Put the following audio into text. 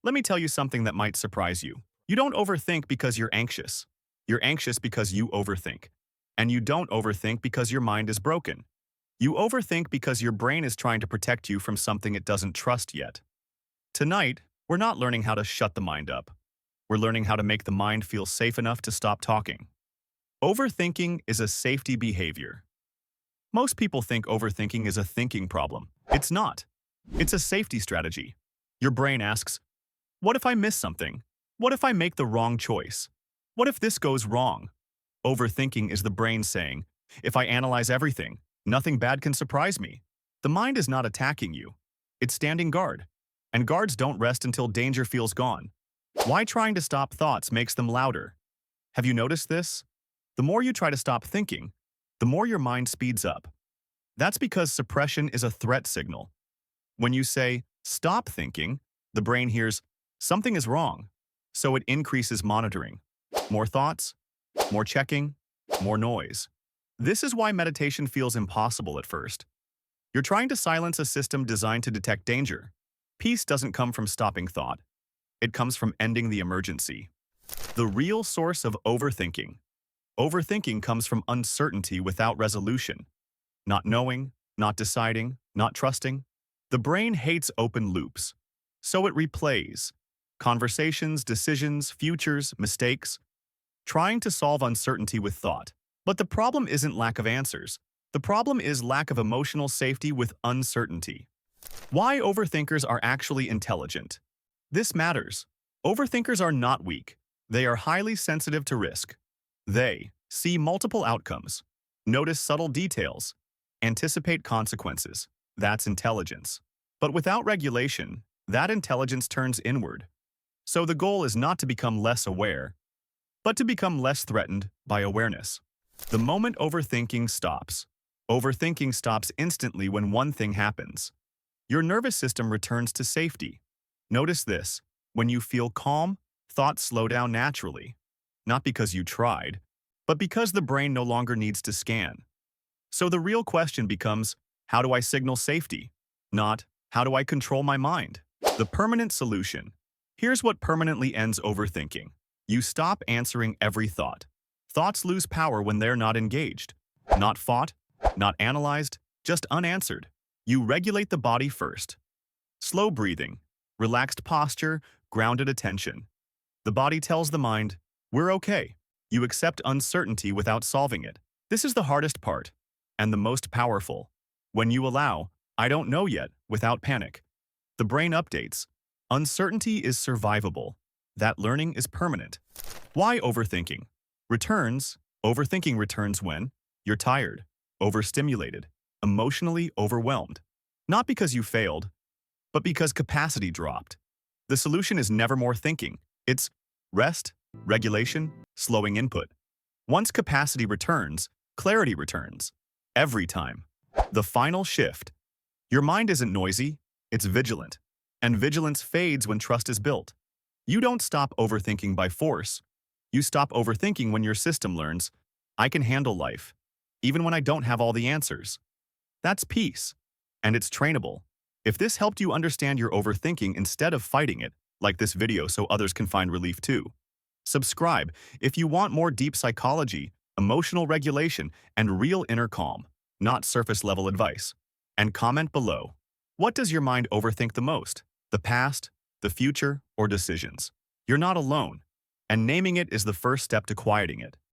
Let me tell you something that might surprise you. You don't overthink because you're anxious. You're anxious because you overthink. And you don't overthink because your mind is broken. You overthink because your brain is trying to protect you from something it doesn't trust yet. Tonight, we're not learning how to shut the mind up. We're learning how to make the mind feel safe enough to stop talking. Overthinking is a safety behavior. Most people think overthinking is a thinking problem. It's not. It's a safety strategy. Your brain asks, what if I miss something? What if I make the wrong choice? What if this goes wrong? Overthinking is the brain saying, if I analyze everything, nothing bad can surprise me. The mind is not attacking you. It's standing guard. And guards don't rest until danger feels gone. Why trying to stop thoughts makes them louder? Have you noticed this? The more you try to stop thinking, the more your mind speeds up. That's because suppression is a threat signal. When you say, stop thinking, the brain hears, something is wrong, so it increases monitoring. More thoughts, more checking, more noise. This is why meditation feels impossible at first. You're trying to silence a system designed to detect danger. Peace doesn't come from stopping thought. It comes from ending the emergency. The real source of overthinking. Overthinking comes from uncertainty without resolution. Not knowing, not deciding, not trusting. The brain hates open loops, so it replays conversations, decisions, futures, mistakes, trying to solve uncertainty with thought. But the problem isn't lack of answers. The problem is lack of emotional safety with uncertainty. Why overthinkers are actually intelligent. This matters. Overthinkers are not weak. They are highly sensitive to risk. They see multiple outcomes, notice subtle details, anticipate consequences. That's intelligence. But without regulation, that intelligence turns inward. So the goal is not to become less aware, but to become less threatened by awareness. The moment overthinking stops instantly when one thing happens. Your nervous system returns to safety. Notice this. When you feel calm, thoughts slow down naturally. Not because you tried, but because the brain no longer needs to scan. So the real question becomes, how do I signal safety? Not, how do I control my mind? The permanent solution. Here's what permanently ends overthinking. You stop answering every thought. Thoughts lose power when they're not engaged. Not fought, not analyzed, just unanswered. You regulate the body first. Slow breathing, relaxed posture, grounded attention. The body tells the mind, we're okay. You accept uncertainty without solving it. This is the hardest part, and the most powerful. When you allow, I don't know yet, without panic. The brain updates. Uncertainty is survivable. That learning is permanent. Why overthinking? Overthinking returns when you're tired, overstimulated, emotionally overwhelmed. Not because you failed, but because capacity dropped. The solution is never more thinking. It's rest, regulation, slowing input. Once capacity returns, clarity returns. Every time. The final shift. Your mind isn't noisy, it's vigilant. And vigilance fades when trust is built. You don't stop overthinking by force. You stop overthinking when your system learns, I can handle life, even when I don't have all the answers. That's peace. And it's trainable. If this helped you understand your overthinking instead of fighting it, like this video so others can find relief too. Subscribe if you want more deep psychology, emotional regulation, and real inner calm, not surface-level advice. And comment below. What does your mind overthink the most? The past, the future, or decisions? You're not alone, and naming it is the first step to quieting it.